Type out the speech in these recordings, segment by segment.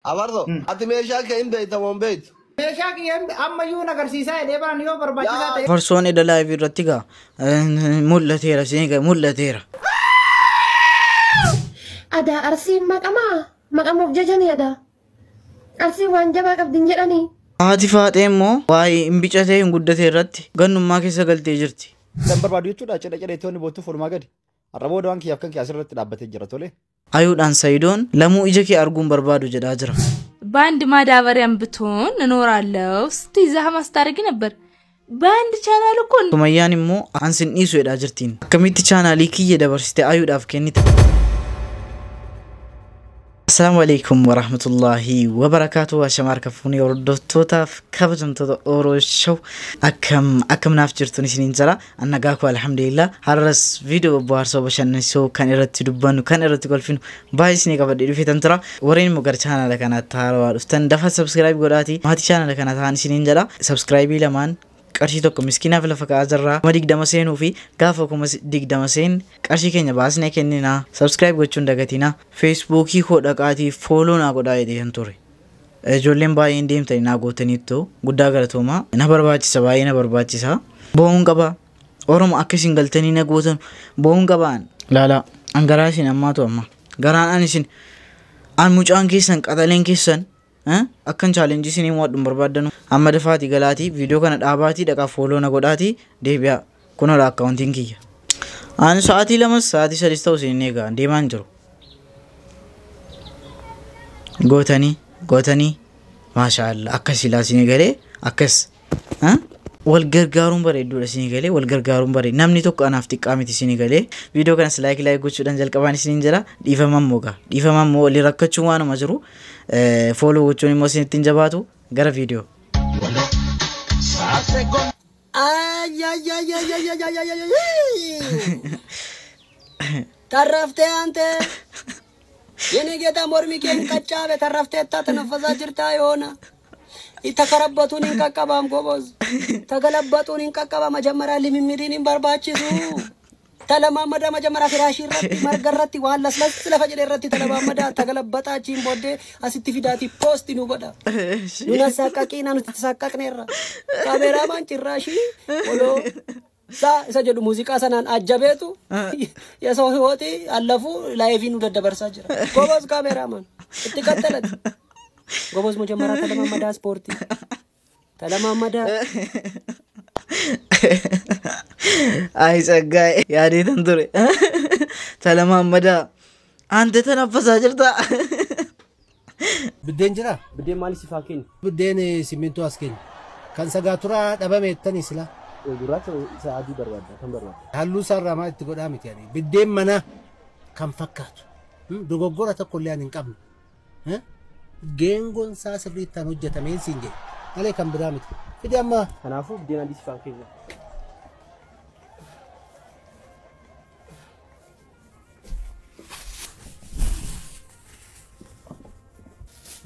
Abardo, ati meeshaa kee hin beekta moo hin beektu? Meeshaa kee ammayyuu nagarsiisaa jedhee baran yoo barbaachisaa ta'e. Farsoon edda live irratti gaa mul'ateera seenga mul'ateera. Ada arsiin maqamuuf jajanii ada. Arsiin waan jabaa qabdin jedhanii. Haati Faaxee immoo waa'ee hin bicatee hin guddatee irratti gannummaa keessa galtee jirti. Dan barbaadu jechuudha cidha itoonni bootu furmaa gadi. Arraboo dawaan kiyyaaf kan kiyaas irratti dhaabbatee jira tole. Ayuudhaan Sayidoon lamuu ija kee arguun barbaadu jedhaa jira. በአንድ ማዳበሪያም ብትሆን እኖራለሁ እስቲ ዛህማ ስታርጊ ነበር በአንድ ቻናል እኮ ሱመያን ሞ አንስን ኢሱ ሄዳ ጅርቲን ከሚት ቻናል ይክየ ደበርስቴ አዩዳፍ ከኒት السلام عليكم ورحمة الله وبركاته وشمار كفوني وردوتوتا كبجمتو اوروشو أكم نافجرتوني سنين زرا أنا قاكو الحمد لله هرس فيديو بوارسو بشانسو كان إرتي دبانو كان إرتي قولفينو بايسني قبل إرفي تنترا ورين مقر چانا لكنا تارو واستن دفع سبسكرايب قولاتي مهاتي چانا لكنا تاني سنين زرا سبسكرايبي لمان قرشي توكو مسكينة في لفقا أزرا ما ديك دمسين وفي قافوكو ديك دمسين قرشي كينيا باسنة كينينا سبسكرايب قوچون دقاتينا فيسبوكي خود دقاتي فولو ناقو داي دي هنطوري جولين باين ديم تاني ناقو تنيتو قدا غلطو ما نبر باچي سباي نبر باچي سا بوون قبا ورم اكي سنگل تاني ناقو تن بوون قبان لا انگراشين اما تو اما غران انشين ان موچان كيسن قتلين كيسن akan challenge sini muat berbadanu amma defati galati video kana dabati daka follow na godati debia kuno la accounting kiya an saati lamas saati saristau sini ga deman jiro gotani mashallah akasila sini gale akas wal gargarun bare dura sini gale wal gargarun bare namni tokko anafti qamiti sini gale video kana like gochuudhan jalqabani sini jira difamammo li rakkachu waanu majru follow gochuun immoo sinitti jabaatu gara video tarafte ante yene geta mormi ken kachabe tarafte ta tanafza jirta yona itakarabbatun inqaqabam goboz tagalabbatun inqaqaba majamara limimidin barbachisu ተለማመዳ መጀመሪያ ፍራሽ ይረጥ መርገረቲ ዋላስ ለፈ ጀደ ረቲ ተለማመዳ ተገለበጣቺን ቦዴ አሲቲ ፊዳቲ ፖስት ነው በዳ ኑና ሳቃቂና ነው ተሳቃቅነራ ካሜራማን ጭራሺ ወሎ ሰጀዱ ሙዚቃ ሰናን አጀቤቱ የሰው ህይወቴ አለፉ ላይቪኑ ደደበርሳ ጅራ ጎበዝ ካሜራማን እትከተለት ጎበዝ መጀመሪያ ተለማመዳ ስፖርት ተለማመዳ ay sagay yaadi tanture talamamada ante tanafasa jirta bidden jira bidden mali sifakin bidden siminto askin kan sagatura dabame tani sila durata saadi barwada kan barwada hallu sarra ma itti goda miti yani bidden mana kan fakkatu dogoggora ta kolyan hin qabne gengon sa sifritan hojjetame singe ale kan biramiti fidi amma kanafu bidden adi sifakin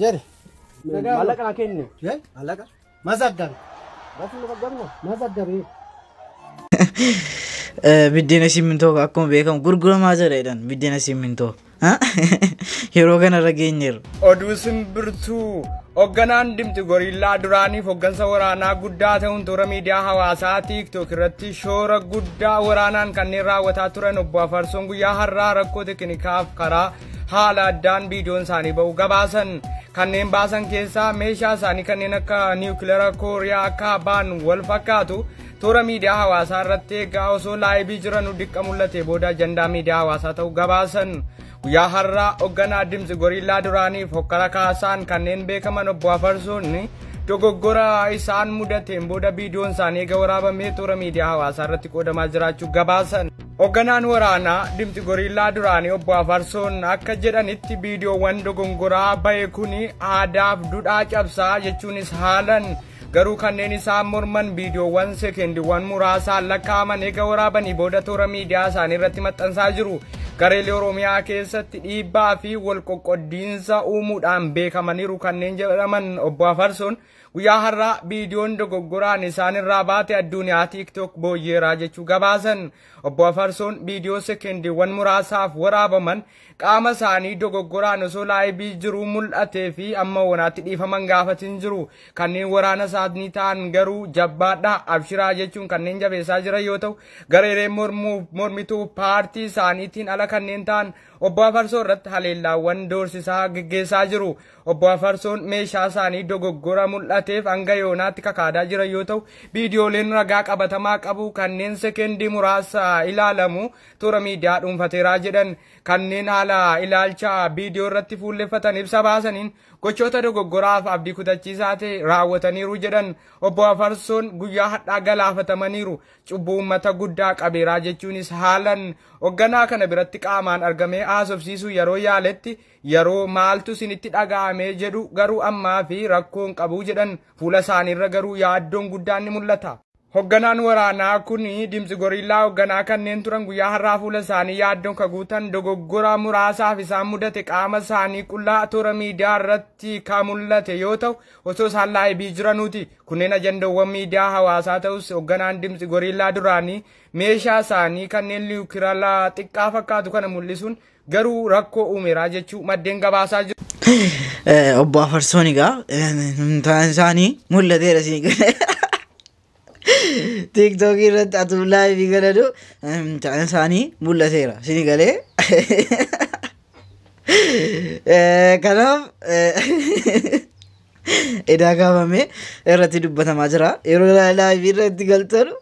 جري مالك انا كني جاي مالك ما زقر بس اللي بقرنا ما زقر بدينا سيمنتو اكو بيكم غرغر ما زريدن بدينا سيمنتو هيروغن رغينير اودوسم برتو اوغنان دمت غوريلا دراني فوغنسا ورانا غدا تون تور ميديا حواسا تيك توك رتي شور غدا ورانان كنيرا وتا تورن بافرسون غيا حرا ركو تكنيكاف كرا حالا دان فيديون ساني بو غباسن kanneen baasan keessa meeshaa isaanii kanneen akka niwukileera kooriyaa kaabaan wal fakkaatu toora miidiyaa hawaasaa irratti egaa osoo laayibii jiran dhiqqa mul'ate booda ajandaa miidiyaa hawaasaa ta'uu gabaasan guyyaa har'aa hoogganaa dimtsi goriillaa duraaniif hokkara kaasaan kanneen beekaman obbo Afarsoon dogoggora isaan mudateen booda viidiyoon isaanii egaa waraabamee toora miidiyaa hawaasaa irratti qoodamaa jiraachuu gabaasan Hoogganaan waraanaa dimti goriillaa duraanii obbo Afarsoon akka jedhanitti viidiyoowwan dogongoraa bahe kuni aadaaf duudhaa cabsaa jechuunis haalan garuu kanneen isaan morman viidiyoowwan sekendiiwwan muraasaan lakkaa'aman eega waraabanii booda toora miidiyaa isaanii irratti maxxansaa jiru. gareelee Oromiyaa keessatti dhiibbaa fi wal qoqqooddiinsa uumuudhaan beekamaniiru kanneen jedhaman obbo Afarsoon guyyaa har'aa viidiyoon dogoggoraan isaanirraa baate addunyaa TikTok booyyeeraa jechuu gabaasan. Obbo Afarsoon viidiyoo sekendiiwwan muraasaaf waraabaman qaama isaanii dogoggoraan osoo laayibii jiruu mul'atee fi amma wanaatti dhiifaman gaafatin jiru. Kanneen waraana isaanii ta'an garuu jabbaadhaa abshiraa jechuun kanneen jabeessaa jiran yoo ta'u gareeleen mormituu paartii isaaniitiin ala kanneen ta'an obbo Afarsoon irratti haleellaawwan doorsisaa gaggeessaa jiru. Obbo Afarsoon meeshaa isaanii dogoggora mul'ateef hanga yoonaatti kakaadaa jiran yoo ta'u viidiyooleen ragaa qabatamaa qabu kanneen sekendii muraasa ilaalamu toora miidiyaa dhuunfateeraa jedhan. Kanneen haala ilaalcha viidiyoo irratti fuulleffatan ibsa baasaniin gochoota dogoggoraaf abdii kutachiisaa ta'e raawwataniiru jedhan. Obbo Afarsoon guyyaa har'aa galaafatamaniiru. Cubbuu uummata guddaa qabeeraa jechuunis haalan hoogganaa kana biratti qaamaan argamee haasofsiisuu yeroo yaaletti yeroo maaltu isinitti dhaga'amee jedhu garuu ammaa fi rakkoon qabu jedhan. Fuula isaaniirra garuu yaaddoon guddaan ni mul'ata. Hoogganaan waraanaa kun Dimtsi Goriillaa hoogganaa kanneen turan guyyaa har'aa fuula isaanii yaaddoon kaguutan dogoggora muraasaaf isaan mudate qaama isaanii qullaa toora miidiyaa irratti kan mul'ate yoo ta'u osoo isaan laayibii jiranuuti. Kunneen ajandaawwan miidiyaa hawaasaa ta'us hoogganaan Dimtsi Goriillaa duraanii meeshaa isaanii kanneen liukiralaa xiqqaa fakkaatu kana mul'isuun garuu rakkoo uumeeraa jechuu maddeen gabaasaa jiru. Obbo Afarsoon egaa isaanii mul'ateera siin TikTok irratti atuu live galadu ta'an isaanii mul'ateera sini galee kanaaf edaa kaafamee irratti dubbatamaa jira yeroo live irratti galtanu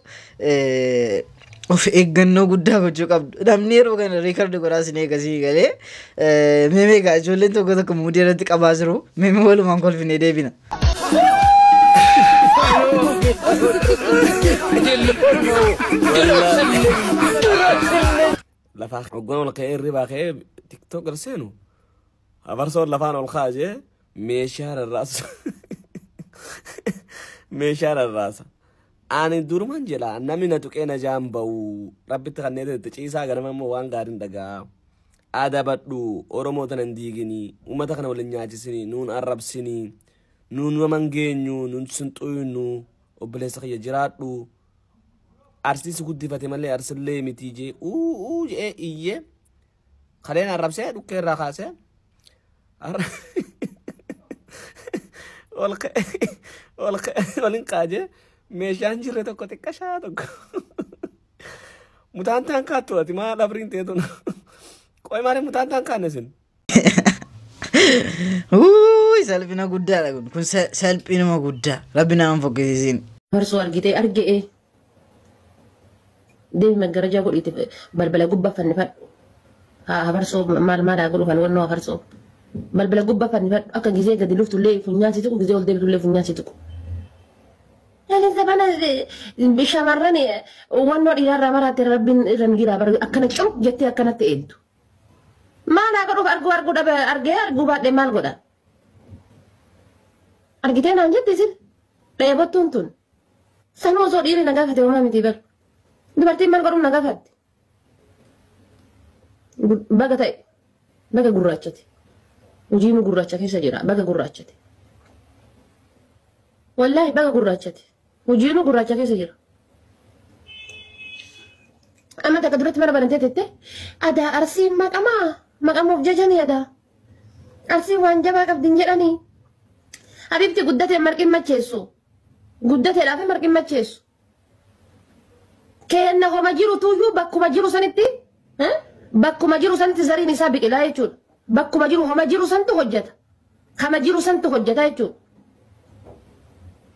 of eeggannoo guddaa gochuu qabdu namni yeroo kana riikardi godhaa sin eegasii galee meemee egaa ijoolleen tokko tokko muudii irratti qabaa jiru meemee walumaan kolfinee deebina. لفا وقولوا لك ايه الربا خير تيك توك رسينو افرسون لفان الخاجه ميشار الراس ميشار الراس انا دورمان جلا نمينا تكينا جامبو ربي تخنيت تشيسا غرمم وان غارين دغا ادبدو اورومو تننديغني ومتخنا ولنياجسني نون عربسني نون ومنغينو نون سنطوينو وبليس خي جراتو أرسل سكوت دفعتي مالي أرسل لي متيجي إيه خلينا نعرف سيد وكير راخاسه ولين قاجة ميشان جريتو كتك كشاتك متانتان كاتو أتي ما لابرين تيتون كوي ماري متانتان كانسين سالبنا قدا لكن كن سالبنا ما قدا ربنا أنفقزين فرسو أرجيتي أرجئ دي مجرجا قولي بلبلا قبة فنفات فرسو ما أقوله فنورنا فرسو بلبلا قبة فنفات أكا جزء قد لفتو لي في الناس تكون جزء ولد لفتو لي في الناس تكون يعني زمان بشامرني وانو إلى رمارات ربين رمجيرا برضو أكنا شوك جتي أكنا تأيدو ما أنا أقوله أرجو ده أرجو بعد مال قدا أرجيتين عن جد زين لا يبطون تون سنو زود إيري نجاح هتي وما متيبر دبرتين مال قرون نجاح هتي بقى تاي بقى قراتشتي وجينو قراتشة سجرا بقى قراتشتي والله بقى قراتشتي وجينو قراتشة سجرا أما تقدرت مرة بنتي أدا أرسين مقام مفججني أدا أرسين وانجبا قبدين جراني حبيبتي قدتي مركين ما تشيسو قدتي لا في مركين ما تشيسو كأنه مجيرو توجو بكو مجيرو سنتي ها بكو مجيرو سنتي زريني سابق لا يجون بكو مجيرو هم مجيرو سنتو حجتا كما جيرو سنتو حجتا يجون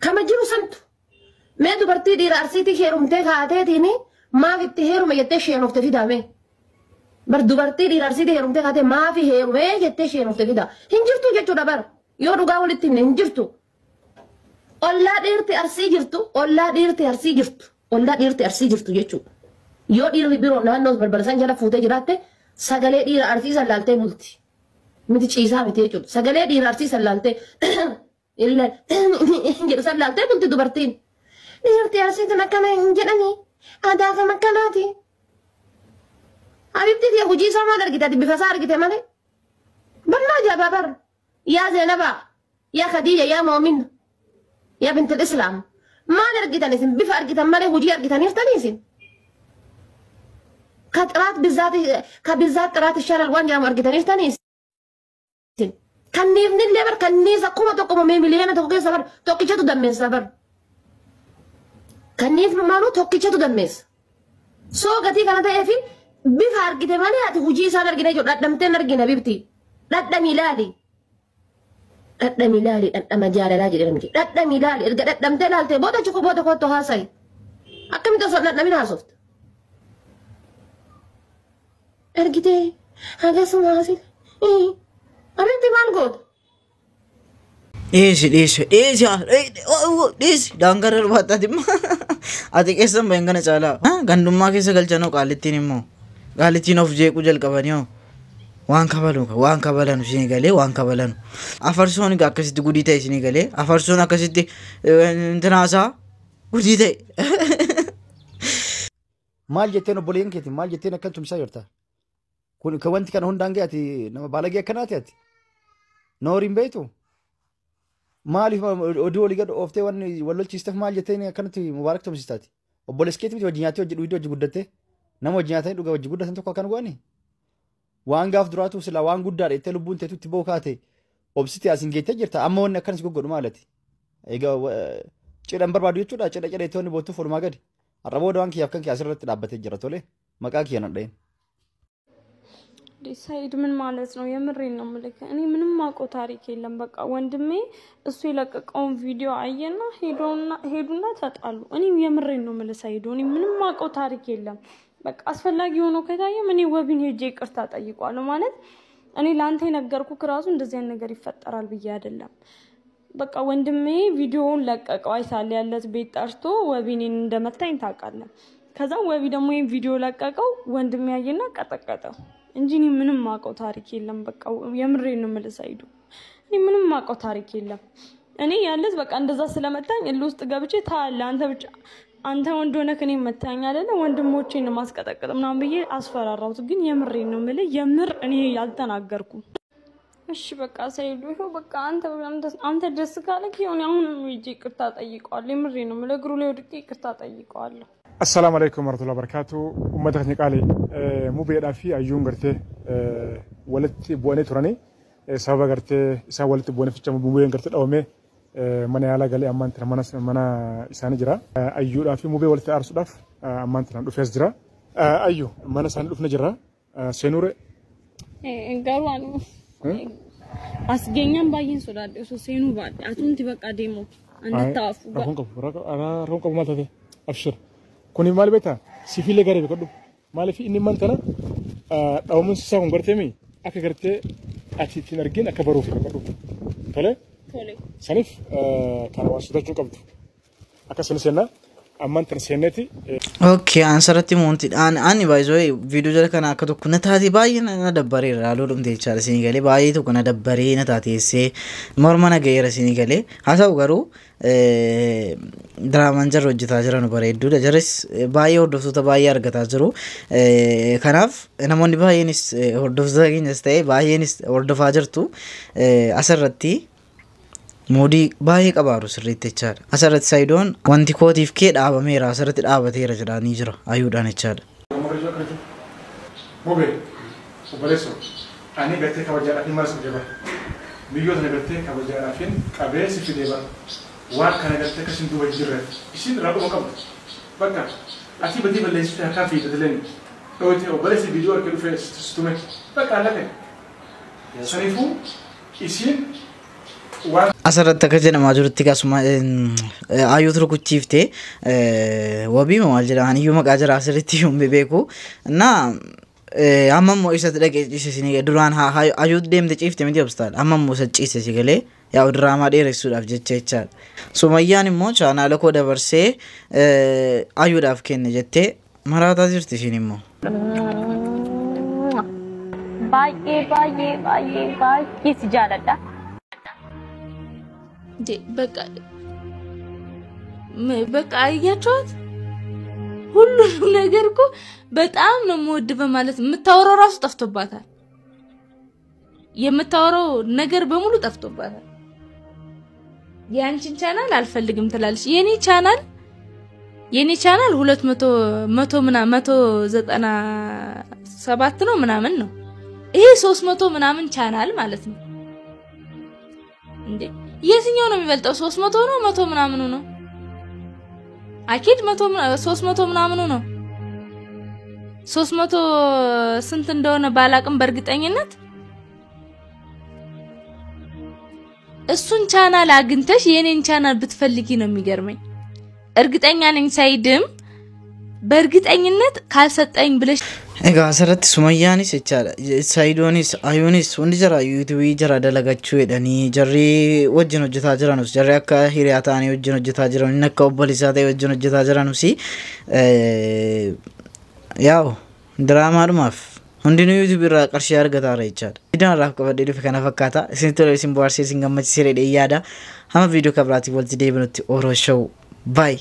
كما جيرو سنتو ما دبرتي دير أرسيتي خيرومتي خاتيتيني ما في التهيروم يتشي نفط في دامه برضو برتي دير أرسيتي خيرومتي خاتي ما في هيروم يتشي نفط في دا هنجرتو جتو دبر yoo dhugaa walitti hin jirtu ollaa dhiirti arsii jirtu ollaa dhiirti arsii jirtu ollaa dhiirti arsii jirtu jechuudha yoo dhiirri biroo naannoo balbalasan jala fuutee jiraatte sagalee dhiira arsii sallaaltee bulti miti ciisaa miti jechuudha sagalee dhiira arsii sallaaltee illee jedhu sallaaltee bulti dubartiin dhiirti arsii kan akkana hin jedhanii aadaa kan akkanaati حبيبتي يا هجي سما درجتي بفسار جت مالي برنا جابا بر يا زينبا يا خديجة يا مؤمن يا بنت الإسلام ما درجتني سن بفار جت مالي هجي درجتني استنيسين كترات بالذات ترات الشارع الوان يا مرجتني استنيسين كنيف نلبر كنيس أقوم تقوم مليانة توقي سبر توقي شتو دمس سبر كنيف مالو توقي شتو دمس سو قتي كانت في بفار كده مالي هاتي هجي سالر كده جو ردمتين نرجينا بيبتي ردم ميلادي ردم جاري لاجي ردم ميلادي ردمتين هالتي بودا شكو بودا كوتو هاساي أكمل تصل ردمين هاسوفت أرجيتي هذا سمع هاسي أرنتي مالقود إيش دانغر الوقت أديم أديك إسم بينغنا چالا غندم ما كيسه غلچانو قالتين إمو قالتين أوف جي كوجل كبانيو وان كبالانو شيني غالي وان كبالانو أفرسوني كاكسيت غودي تاي شيني غالي أفرسونا كاسيت انتناسا غودي تاي مال جتينو بولين كيتي مال جتينا كنتم سايرتا كونت كان هندانجي أتي نما بالغي كناتي أتي نورين بيتو مالي أودو لقد أوفتي ولا تيستف مال جتيني كانت مبارك توم سيستاتي وبولسكيت بيجي وجنياتي ويدو جودته نما وجنياتي دوغا وجودة أنتو كان غواني وان غاف دراتو سلا وان غودار إتلو تيتو تبوكاتي أوبسيتي أسنجيتي جرتا أما ونا كان سيقول مالتي إيجا شيء نمبر بعد يوتشو دا شيء توني بوتو فورما قدي الربو دوان كيف كان كأسرة تلعبته جراتولي مكان كيانا دين ዲሳይድ ምን ማለት ነው የምሬን ነው ማለት እኔ ምንም ማቆ ታሪክ የለም በቃ ወንድሜ እሱ የለቀቀውን ቪዲዮ አየና ሄዱና ተጣሉ እኔ የምሬን ነው ማለት ሳይዶ እኔ ምንም ማቆ ታሪክ የለም በቃ አስፈላጊ ሆኖ ከታየ ምን ወቢን ሄጄ ይቅርታ ጠይቋለሁ ማለት እኔ ላንተ የነገርኩህ ራሱ እንደዚህ አይነት ነገር ይፈጠራል ብዬ አይደለም በቃ ወንድሜ ቪዲዮውን ለቀቀው አይሳል ያለት ቤት ጠርቶ ወቢኔን እንደመታኝ ታውቃለህ ከዛ ወቢ ደግሞ ይሄን ቪዲዮ ለቀቀው ወንድሜ ያየና ቀጠቀጠው እንጂ እኔ ምንም ማቆ ታሪክ የለም በቃ የምሬን ነው ማለት ሳይዱ እኔ ምንም ማቆ ታሪክ የለም እኔ ያለስ በቃ እንደዛ ስለመታኝ ለውስጥ ገብቼ ታለ አንተ ወንድ ሆነ ከኔ መታኝ አይደለ ወንድሞቼን ማስቀጠቀጥ ምናምን ብዬ አስፈራራሁት ግን የምሬን ነው ማለት የምር እኔ ያልተናገርኩም እሺ በቃ ሳይዱ ይሄው በቃ አንተ ደስ ካለክ ይሁን አሁን ይጂ ይቅርታ ጠይቀዋለሁ የምሬን ነው ማለት እግሩ ላይ ወድቄ ይቅርታ ጠይቀዋለሁ السلام عليكم ورحمة الله وبركاته أمتك نقالي مو بيدا في أيون قرته ولت بواني تراني سبب قرته إسا ولت بواني في جمع بوين قرته أو مي من يالا قالي أمان ترى منا إساني جرا أيو في مو بي ولت أرسل داف أمان ترى دفيس جرا أيو منا سان دفنا جرا سنور قالوا أسجنيان باين سوداد إسو سينو بعد أتون تبقى ديمو أنا تافو أنا رونك ما تدي أبشر كوني مال بيتا سيفيلي غاري بكدو مال في اني مانتنا او من ساون غرتمي اكا غرتي اتي تنرجين اكبرو في بكدو تولي سنف كان واسدجو قبط اكا سنسنا امان تنسينتي اوكي انسرتي مونتي اني بايزوي فيديو جل كان اكدو كنتاتي باين انا دبري رالودم دي چال سينيغالي باي تو كنا دبري نتاتي سي مورمنا غير سينيغالي هاسو غرو درامانجر hojjetaa jiran bareedduudha jaris baay'ee hordoftoota baay'ee argataa jiru kanaaf namoonni baay'eenis hordoftoota keenyas ta'e baay'eenis hordofaa jirtu asirratti moodii baay'ee qabaaru sirriitti jechaadha asirratti saayidoon wanti kootiif kee dhaabameera asirratti dhaabateera jedhanii jira ayuudhaan jechaadha Mobe obboleesso ani gartee kabajaadhaaf maal jaba biyyoota gartee kabajaadhaafin qabeessi fidee bara waan kana gartee kasin duba jirre isin rabu qabdu bakka ati badi balleessu ta ka fi dadlen doote obboleessi video arke dufe stume bakka alake sanifu isin asirratti akka jedhamaa jirutti kasuma ayuutu rukuchiifte wabii maal jedhaman iyyuu maqaa jira asirratti iyyuu beeku na amma immoo isatti dhaqee ciise sinii duraan ayuutu deemte ciifte miti obstaal amma immoo isa ciise si galee yaa'u diraamaa dheeressuudhaaf jecha jechaadha sumayyaan immoo chaanaala koo dabarsee ayuudhaaf kenne jettee maraataa jirti ishiin immoo baay'ee si jaaladha በቃ አያችኋት ሁሉንም ነገር እኮ በጣም ነው የምወድ በማለት የምታወራው ራሱ ጠፍቶባታል የምታወራው ነገር በሙሉ ጠፍቶባታል ያንቺን ቻናል አልፈልግም ትላለች የኔ ቻናል 197 ነው ምናምን ነው ይሄ 300 ምናምን ቻናል ማለት ነው እንዴ የትኛው ነው የሚበልጠው 300 ነው 100 ምናምን ነው አኪድ 300 ምናምን ነው 300 ስንት እንደሆነ ባላቅም በርግጠኝነት እሱን ቻናል አግንተሽ የኔን ቻናል ብትፈልጊ ነው የሚገርመኝ እርግጠኛ ነኝ ሳይድም በርግጠኝነት ካልሰጠኝ ብለሽ እጋ ሰረት ሱመያኒስ ይቻላ ሳይዶኒስ አዩኒስ ወንድ ጀራ ዩቲዩብ ጀራ ደለጋችሁ የደኒ ጀሪ ወጅን ወጅታ ጀራ ነው ጀሪ አካ ሂሪያታኒ ወጅን ወጅታ ጀራ ነካ ኦቦሊሳታ ወጅን ወጅታ ጀራ ነው ሲ ያው ድራማ ድማፍ ሁንዲኑ ዩቲዩብ ራ ቀርሽ ያርገታራ ይቻል ቪዲዮ ራፍ ከበደ ዲፍ ከና ፈካታ ሲንቶሎ ሲምቦርሲ ሲንገመች ሲሬ ያዳ ሀማ ቪዲዮ ከብራቲ ወልቲ ዴብኖት ኦሮ ሾው ባይ